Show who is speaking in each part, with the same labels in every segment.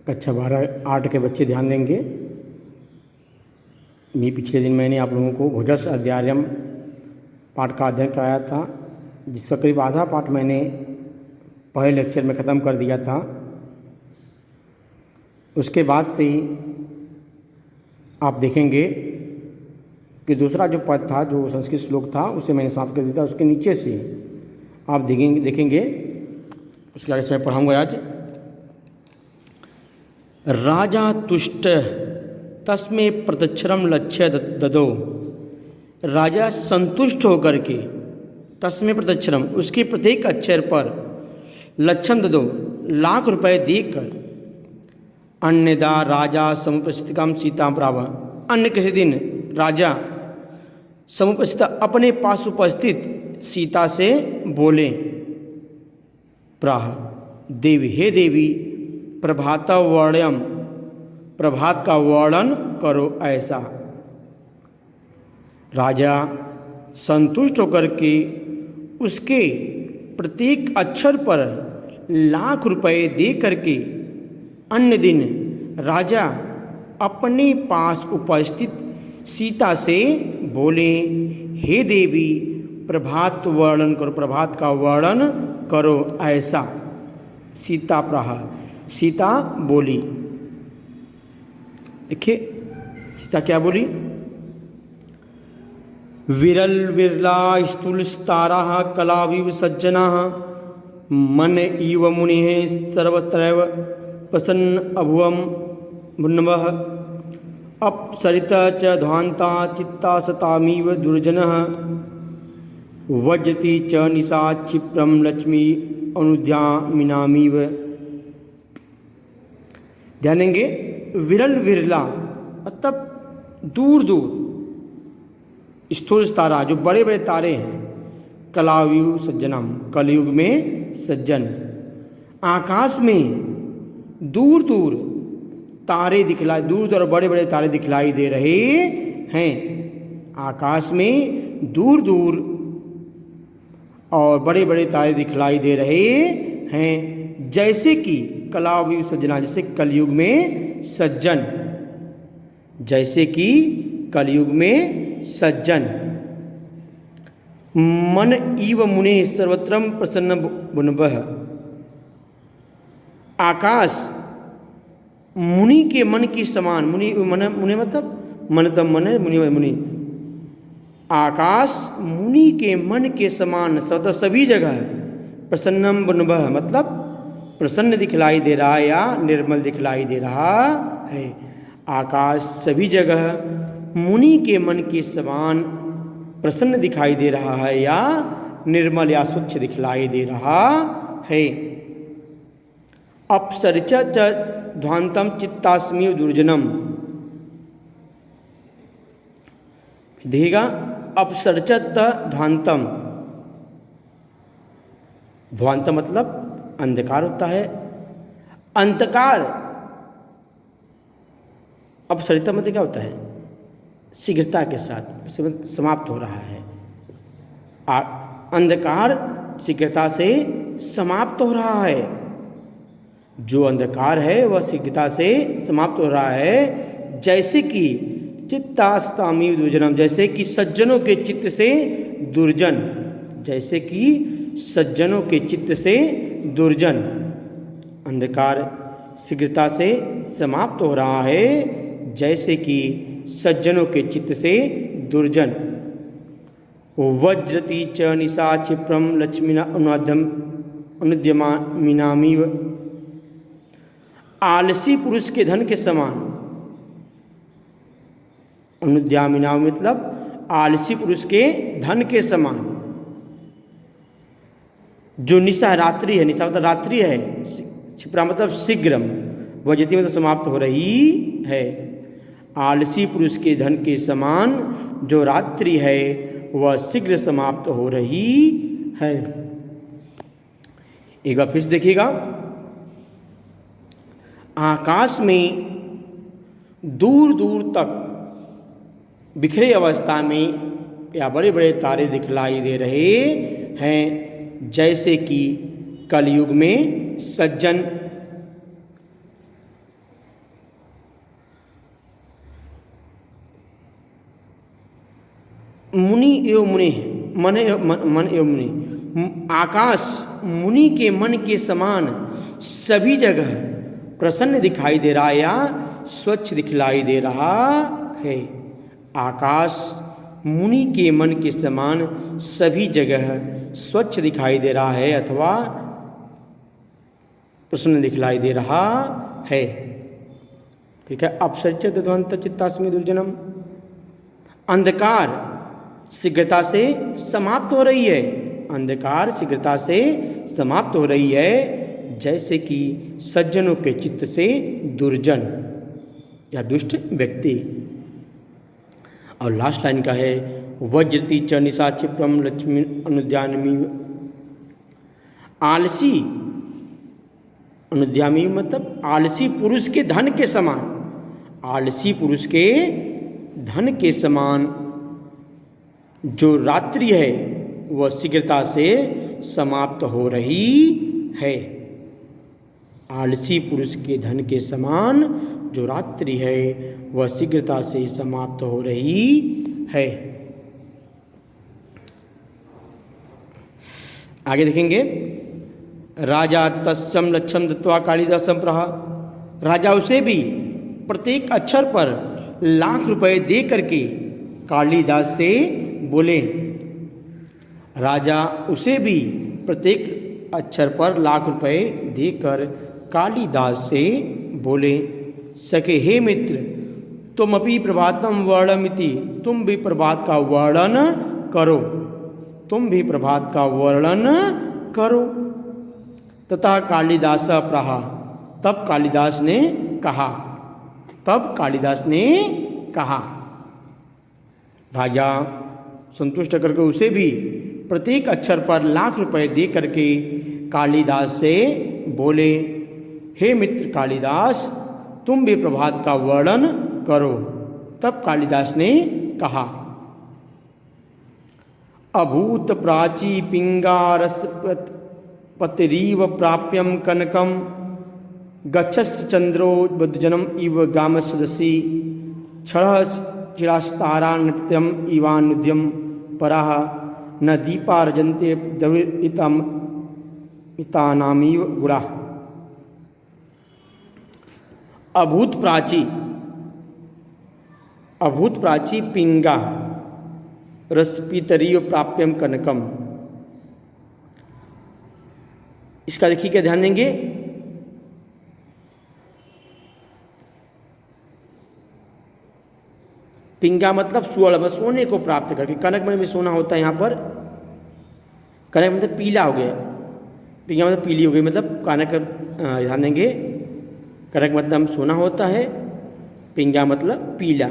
Speaker 1: कक्षा 12 8 के बच्चे ध्यान देंगे। पिछले दिन मैंने आप लोगों को भुजस अध्यायम पाठ का अध्ययन कराया था, जिसका करीब आधा पाठ मैंने पहले लेक्चर में ख़त्म कर दिया था। उसके बाद से ही आप देखेंगे कि दूसरा जो पद था, जो संस्कृत श्लोक था, उसे मैंने समाप्त कर दिया था। उसके नीचे से आप देखेंगे उसके आगे से मैं पढ़ाऊँगा आज। राजा तुष्ट तस्मे प्रत्यक्षरम लक्ष्य ददो। राजा संतुष्ट होकर के तस्मे प्रत्यक्षरम, उसके प्रत्येक अक्षर पर लक्षण ददो, लाख रुपए देकर। अन्यदा राजा समुपस्थितिकाम सीता प्राव। अन्य किसी दिन राजा समुपस्थित, अपने पास उपस्थित सीता से बोले, प्राह देवी, हे देवी, प्रभात वर्ण्यम, प्रभात का वर्णन करो ऐसा। राजा संतुष्ट होकर के उसके प्रत्येक अक्षर पर लाख रुपए दे करके अन्य दिन राजा अपने पास उपस्थित सीता से बोले, हे देवी, प्रभात वर्णन करो, प्रभात का वर्णन करो ऐसा। सीता प्राह, सीता बोली। देखिए सीता क्या बोली। विरल विरला स्थूलस्तारा कलाविव सज्जना, मन इव मुनि सर्वत्रैव प्रसन्न अभुवम मुन्नवः। अपसरिता च ध्वान्ता चित्ता सतामीव दुर्जनः, वज्रति च निशा क्षिप्रम लक्ष्मी अनुद्यामिनामीव। ध्यान देंगे, विरल विरला मतलब दूर दूर, स्थूल तारा जो बड़े बड़े तारे हैं, कलायुग सज्जनम, कलयुग में सज्जन। आकाश में दूर दूर तारे दिखलाई, दूर दूर बड़े बड़े तारे दिखलाई दे रहे हैं। आकाश में दूर दूर और बड़े बड़े तारे दिखलाई दे रहे हैं, जैसे कि कलायुग सज्जना, जैसे कलयुग में सज्जन, जैसे कि कलयुग में सज्जन। मन इव मुने सर्वत्रम प्रसन्न बुनवः। आकाश मुनि के मन की समान, मुनि मतलब मन तम मन, मुनि मुनि। आकाश मुनि के मन के समान सदा सभी जगह प्रसन्नम बुनवः मतलब प्रसन्न दिखलाई दे रहा है या निर्मल दिखलाई दे रहा है। आकाश सभी जगह मुनि के मन के समान प्रसन्न दिखाई दे रहा है या निर्मल या स्वच्छ दिखलाई दे रहा है। अपसरिच च ध्वांतम चित्तास्मि दुर्जनम। देखिएगा, अपसर्चत ध्वांतम, ध्वांतम मतलब अंधकार होता है। अंधकार अपसरित मतलब क्या होता है, शीघ्रता के साथ समाप्त हो रहा है। अंधकार शीघ्रता से समाप्त हो रहा है। जो अंधकार है वह शीघ्रता से समाप्त हो रहा है, जैसे कि चित्तास्तामी दुर्जनम, जैसे कि सज्जनों के चित्त से दुर्जन, जैसे कि सज्जनों के चित्त से दुर्जन। अंधकार शीघ्रता से समाप्त हो रहा है, जैसे कि सज्जनों के चित्त से दुर्जन। वज्रति च निशा क्षिप्रम लक्ष्मीना अनुद्यमामिनामीव। आलसी पुरुष के धन के समान। अनुद्यामिनाम मतलब आलसी पुरुष के धन के समान। जो निशा रात्रि है, निशा मतलब रात्रि है, क्षिप्रा मतलब शीघ्रम, वज्रति मतलब समाप्त हो रही है। आलसी पुरुष के धन के समान जो रात्रि है वह शीघ्र समाप्त हो रही है। एक बार फिर से देखिएगा, आकाश में दूर दूर तक बिखरे अवस्था में या बड़े बड़े तारे दिखलाई दे रहे हैं, जैसे कि कलयुग में सज्जन। मुनि एवं मुनि, मन एवं मुनि, आकाश मुनि के मन के समान सभी जगह प्रसन्न दिखाई दे रहा है या स्वच्छ दिखलाई दे रहा है। आकाश मुनि के मन के समान सभी जगह स्वच्छ दिखाई दे रहा है अथवा प्रसन्न दिखलाई दे रहा है। ठीक है। अपसर्चित ध्वंत चित्तास्मि दुर्जनम, अंधकार शीघ्रता से समाप्त हो रही है, अंधकार शीघ्रता से समाप्त हो रही है, जैसे कि सज्जनों के चित्त से दुर्जन या दुष्ट व्यक्ति। और लास्ट लाइन का है वज्रति च निशा क्षिप्रम लक्ष्मी अनुद्यानमी, आलसी अनुद्यामी मतलब आलसी पुरुष के धन के समान, आलसी पुरुष के धन के समान जो रात्रि है वह शीघ्रता से समाप्त हो रही है। आलसी पुरुष के धन के समान जो रात्रि है वह शीघ्रता से समाप्त हो रही है। आगे देखेंगे, राजा तस्यम लक्ष्यम दत्वा कालिदासम प्रहा, राजा उसे भी प्रत्येक अक्षर पर लाख रुपए दे करके कालिदास से बोले, राजा उसे भी प्रत्येक अक्षर पर लाख रुपए देकर कालिदास से बोले, सके हे मित्र तुम अपि प्रभातम वर्णमिति, तुम भी प्रभात का वर्णन करो, तुम भी प्रभात का वर्णन करो। तथा कालिदास प्रहा, तब कालिदास ने कहा, तब कालिदास ने कहा। राजा संतुष्ट करके उसे भी प्रत्येक अक्षर पर लाख रुपए दे करके कालिदास से बोले, हे मित्र कालिदास तुम भी प्रभात का वर्णन करो। तब कालिदास ने कहा, अभूत प्राची पिंगारस पतिरीव प्राप्यम कनकम गच्छस चंद्रो बुद्धजनम इव गामसदसी क्षण चिरास्तारा नृत्यम इवानुद्यम पराह न दीपार्जन्ते द्रवितम इतानामीव गुड़ा। अभूत प्राची, अभूत प्राची पिंगा रसपितरीय प्राप्यम कनकम, इसका देखिए क्या ध्यान देंगे, पिंगा मतलब स्वर्ण, सोने को प्राप्त करके, कनक में सोना होता है यहाँ पर, कनक मतलब पीला हो गया, पिंगा मतलब पीली हो गई, मतलब कनक ध्यान देंगे, कनक मतलब सोना होता है, पिंगा मतलब पीला,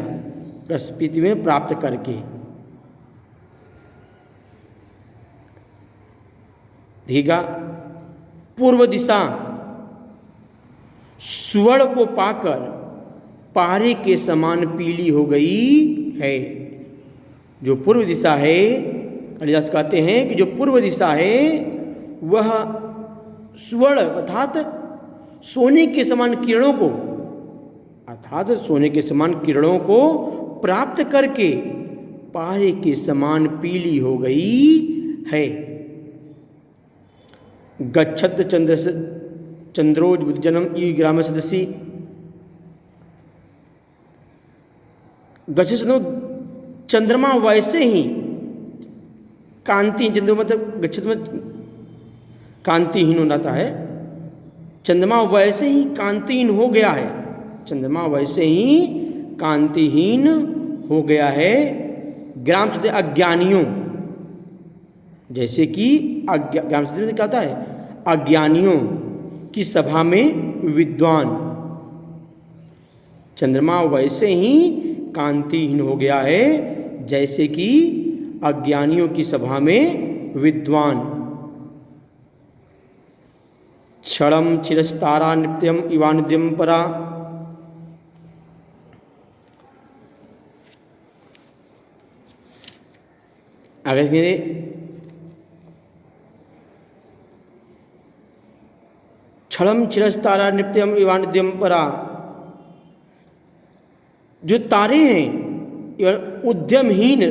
Speaker 1: रसपीति में प्राप्त करके। देखिएगा, पूर्व दिशा स्वर्ण को पाकर पारे के समान पीली हो गई है। जो पूर्व दिशा है, कालिदास कहते हैं कि जो पूर्व दिशा है वह स्वर्ण अर्थात सोने के समान किरणों को, अर्थात सोने के समान किरणों को प्राप्त करके पारे के समान पीली हो गई है। गच्छत चंद्रोज बुद्धजनम ई ग्राम सदसी, गच्छत चंद्रमा वैसे ही कांति, चंद्रमा मतलब गच्छत में कांतिहीन होता है, चंद्रमा वैसे ही कांतिहीन हो गया है, चंद्रमा वैसे ही कांतिहीन हो गया है। ग्राम सदस्य अज्ञानियों, जैसे कि ग्राम सदस्य में क्या होता है, अज्ञानियों की सभा में विद्वान, चंद्रमा वैसे ही कांतिहीन हो गया है जैसे कि अज्ञानियों की सभा में विद्वान। क्षणम चिरस्तारा नित्यम इवानुद्यम परा, आगे मेरे क्षणम चिरस्तारा नित्यम इवानुद्यम परा, जो तारे हैं उद्यमहीन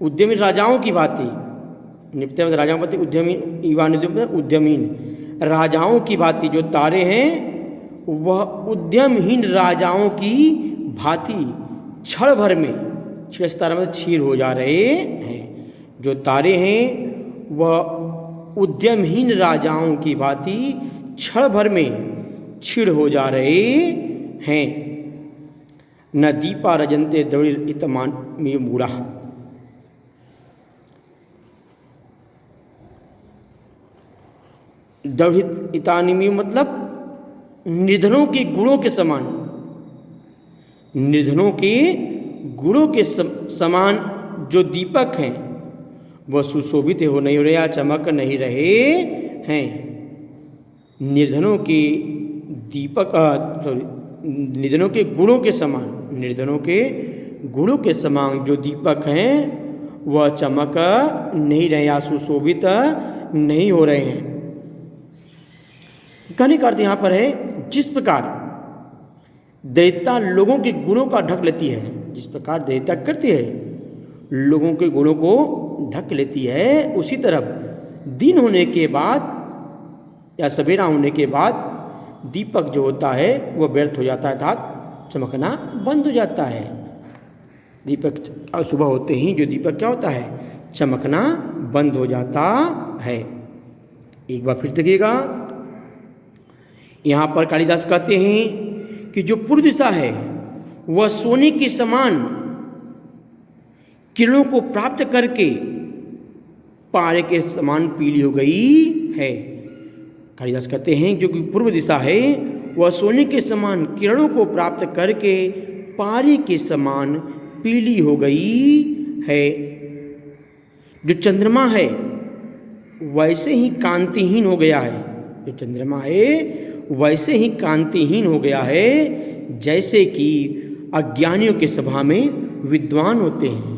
Speaker 1: उद्यमी राजाओं की भांति, निपते में राजाओं की भांति, उद्यमी ईवान उद्यमीन राजाओं की भांति जो तारे हैं वह उद्यमहीन राजाओं की भांति क्षण भर में, क्षीर तारा में क्षीर हो जा रहे हैं। जो तारे हैं वह उद्यमहीन राजाओं की भांति क्षण भर में क्षीण हो जा रहे हैं। न दीपा रजंते द्रविड़ इतमान में मूढ़ा। द्रविड़ इतानिमी मतलब निर्धनों के गुणों के समान, निर्धनों के गुणों के समान जो दीपक हैं वह सुशोभित हो नहीं रहे या चमक नहीं रहे हैं। निर्धनों के दीपक निर्धनों के गुणों के समान, निर्धनों के गुणों के समान जो दीपक हैं वह चमक नहीं रहे या सुशोभित नहीं हो रहे हैं। कहने का अर्थ यहाँ पर है जिस प्रकार दैत्यता लोगों के गुणों का ढक लेती है, जिस प्रकार दैत्यता करती है लोगों के गुणों को ढक लेती है, उसी तरह दिन होने के बाद या सवेरा होने के बाद दीपक जो होता है वह व्यर्थ हो जाता है, अर्थात चमकना बंद हो जाता है। दीपक सुबह होते ही जो दीपक क्या होता है, चमकना बंद हो जाता है। एक बार फिर देखिएगा, यहाँ पर कालिदास कहते हैं कि जो पूर्व दिशा है वह सोने के समान किरणों को प्राप्त करके पारे के समान पीली हो गई है। कालिदास कहते हैं जो कि पूर्व दिशा है वह सोने के समान किरणों को प्राप्त करके पारे के समान पीली हो गई है। जो चंद्रमा है वैसे ही कांतिहीन हो गया है, जो चंद्रमा है वैसे ही कांतिहीन हो गया है जैसे कि अज्ञानियों की सभा में विद्वान होते हैं।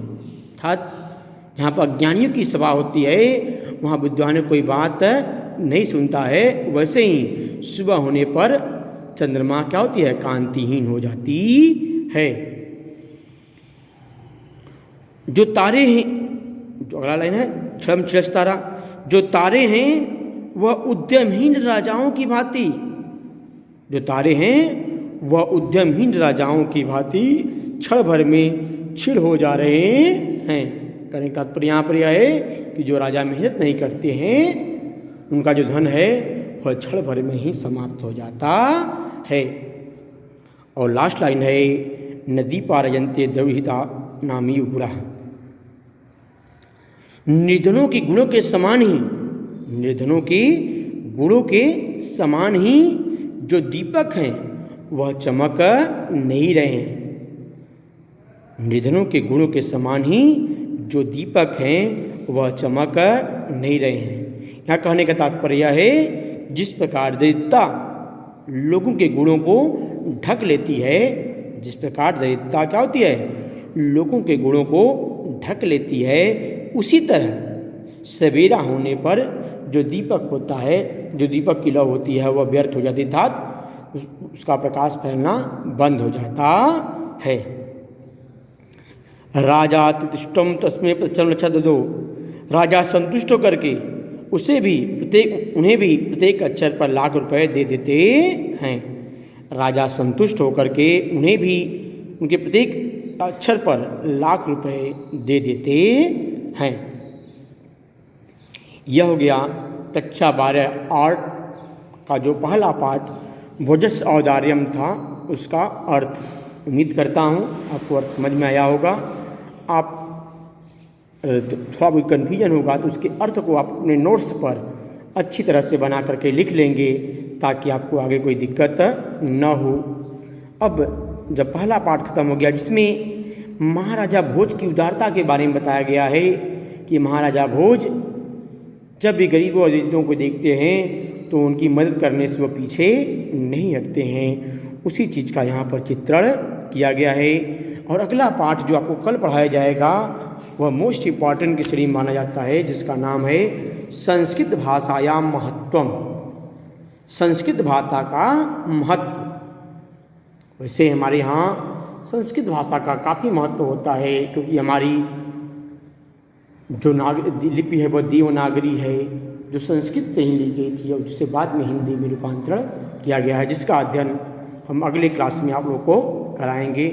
Speaker 1: अर्थात जहाँ पर अज्ञानियों की सभा होती है वहाँ विद्वान कोई बात नहीं सुनता है, वैसे ही सुबह होने पर चंद्रमा क्या होती है, कांतिहीन हो जाती है। जो तारे हैं, जो अगला लाइन है क्षम क्षिरस तारा, जो तारे हैं वह उद्यमहीन राजाओं की भांति, जो तारे हैं वह उद्यमहीन राजाओं की भांति क्षण भर में क्षीण हो जा रहे हैं। कहने का तात्पर्य यहाँ पर यह है कि जो राजा मेहनत नहीं करते हैं उनका जो धन है वह क्षण भर में ही समाप्त हो जाता है। और लास्ट लाइन है नदी पारयंते द्रविता नामी गुड़ा। निर्धनों के गुणों के समान ही, निर्धनों के गुणों के समान ही जो दीपक हैं वह चमक नहीं रहे हैं। निर्धनों के गुणों के समान ही जो दीपक हैं वह चमक नहीं रहे हैं। यहाँ कहने का तात्पर्य यह है जिस प्रकार दैत्यता लोगों के गुणों को ढक लेती है, जिस प्रकार दैत्यता क्या होती है, लोगों के गुणों को ढक लेती है, उसी तरह सवेरा होने पर जो दीपक होता है, जो दीपक की लौ होती है वह व्यर्थ हो जाती, अर्थात उसका प्रकाश फैलना बंद हो जाता है। राजा तिष्टम तस्में प्रचलन छदो, राजा संतुष्ट होकर के उसे भी उन्हें भी प्रत्येक अक्षर पर लाख रुपए दे देते हैं। राजा संतुष्ट होकर के उन्हें भी उनके प्रत्येक अक्षर पर लाख रुपए दे देते हैं। यह हो गया कक्षा 12 आर्ट का जो पहला पाठ भोजस औदार्यम था उसका अर्थ। उम्मीद करता हूँ आपको अर्थ समझ में आया होगा। आप थोड़ा बहुत कन्फ्यूजन होगा तो उसके अर्थ को आप अपने नोट्स पर अच्छी तरह से बना करके लिख लेंगे ताकि आपको आगे कोई दिक्कत न हो। अब जब पहला पाठ खत्म हो गया जिसमें महाराजा भोज की उदारता के बारे में बताया गया है कि महाराजा भोज जब भी गरीबों और दरिद्रों को देखते हैं तो उनकी मदद करने से वो पीछे नहीं हटते हैं, उसी चीज़ का यहाँ पर चित्रण किया गया है। और अगला पाठ जो आपको कल पढ़ाया जाएगा वह मोस्ट इम्पॉर्टेंट की श्रेणी माना जाता है जिसका नाम है संस्कृत भाषायाम महत्वम, संस्कृत भाषा का महत्व। वैसे हमारे यहाँ संस्कृत भाषा का काफ़ी महत्व होता है क्योंकि हमारी जो लिपि है वह देवनागरी है, जो संस्कृत से ही ली गई थी और जिसे बाद में हिंदी में रूपांतरण किया गया है, जिसका अध्ययन हम अगले क्लास में आप लोगों को कराएंगे।